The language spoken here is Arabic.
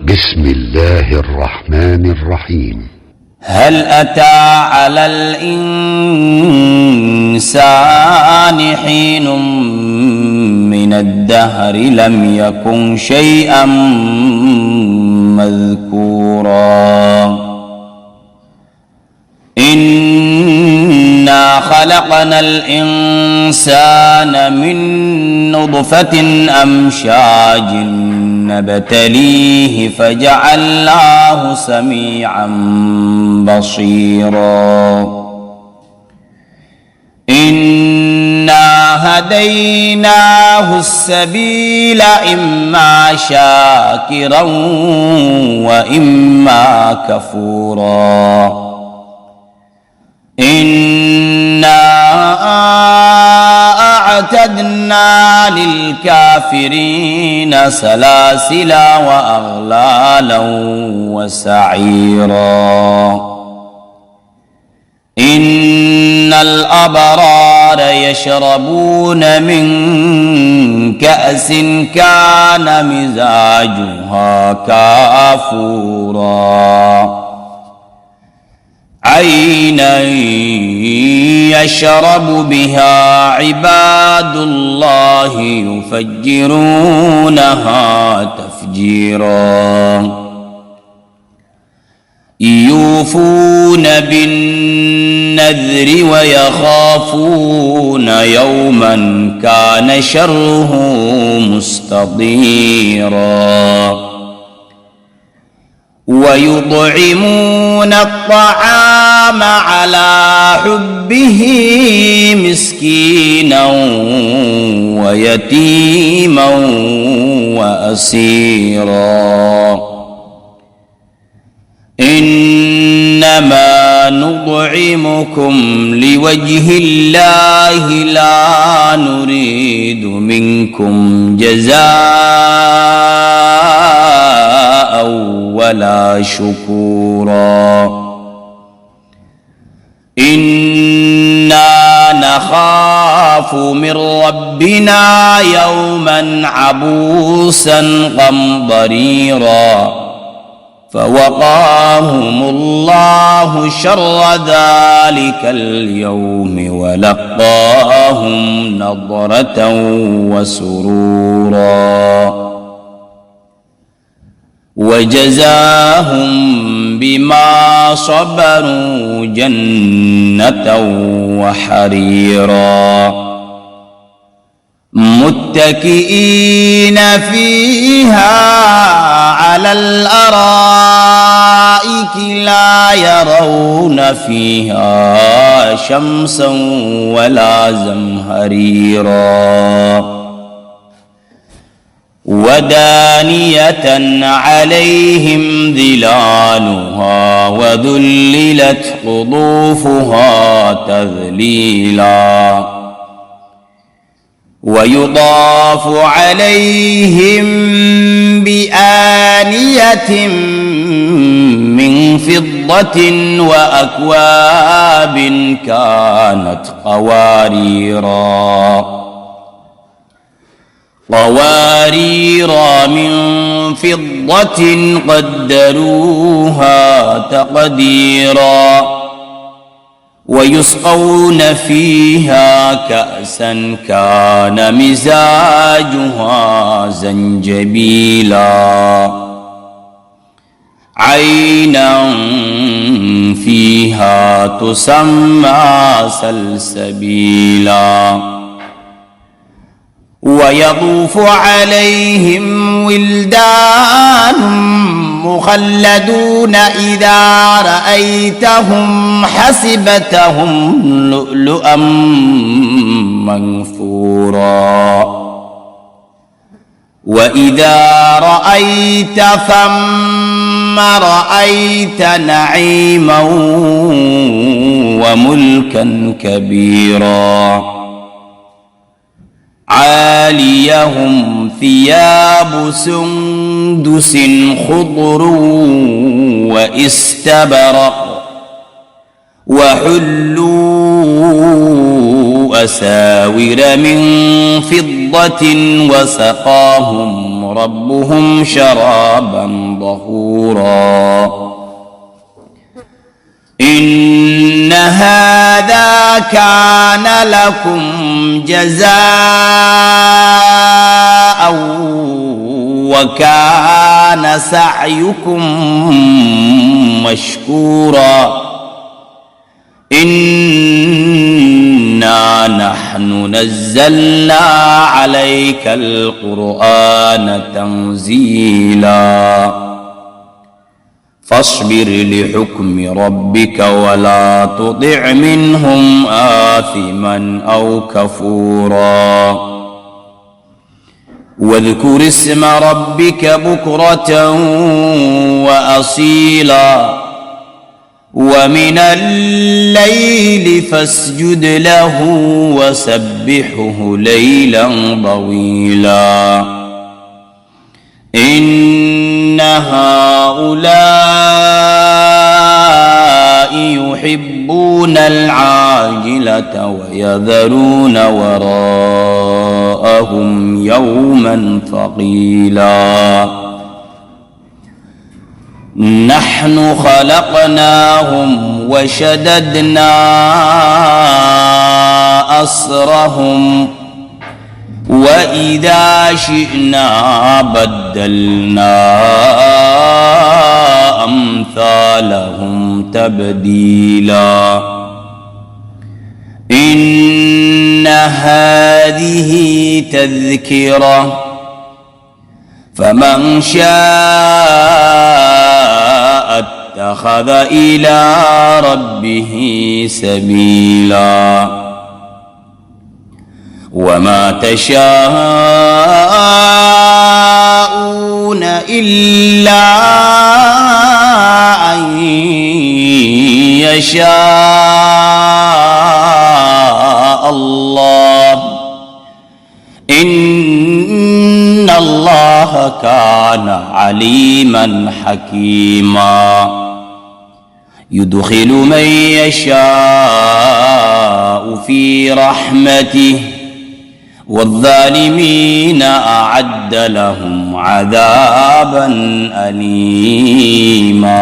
بسم الله الرحمن الرحيم. هل أتى على الإنسان حين من الدهر لم يكن شيئا مذكورا إنا خلقنا الإنسان من نطفة أمشاج نبتليه فجعلناه سميعا بصيرا إنا هديناه السبيل إما شاكرا وإما كفورا إنا أعتدنا للكافرين سلاسلا وأغلالا وسعيرا إن الأبرار يشربون من كأس كان مزاجها كافورا عينا يشرب بها عباد الله يفجرونها تفجيرا يوفون بالنذر ويخافون يوما كان شره مستطيرا ويطعمون الطعام على حبه مسكينا ويتيما وأسيرا إنما نطعمكم لوجه الله لا نريد منكم جزاء ولا شكورا إنا نخاف من ربنا يوما عبوسا قمطريرا فوقاهم الله شر ذلك اليوم ولقاهم نضرة وسرورا وجزاهم بما صبروا جنة وحريرا متكئين فيها على الأرائك لا يرون فيها شمسا ولا زمهريرا ودانية عليهم ظلالها وذللت قطوفها تذليلا ويطاف عليهم بآنية من فضة وأكواب كانت قوارير من فضة قدروها تقديرا ويسقون فيها كأسا كان مزاجها زنجبيلا عينا فيها تسمى سلسبيلا ويطوف عليهم ولدان مخلدون إذا رأيتهم حسبتهم لؤلؤا منثورا وإذا رأيت ثم رأيت نعيما وملكا كبيرا عاليهم ثياب سندس خضر واستبرق وحلوا أساور من فضة وسقاهم وسقاهم ربهم شرابا طهورا إن هذا كان لكم جزاء وكان سعيكم مشكورا إنا نحن نزلنا عليك القرآن تنزيلا فاصبر لحكم ربك ولا تطع منهم آثما أو كفورا واذكر اسم ربك بكرة وأصيلا ومن الليل فاسجد له وسبحه ليلا طويلا إن هؤلاء يحبون العاجلة ويذرون وراءهم يوما ثقيلا نحن خلقناهم وشددنا أسرهم وإذا شئنا بدلنا أمثالهم تبديلا إن هذه تذكرة فمن شاء اتخذ إلى ربه سبيلا وما تشاءون إلا أن يشاء الله إن الله كان عليما حكيما يدخل من يشاء في رحمته والظالمين أعد لهم عذابا أليما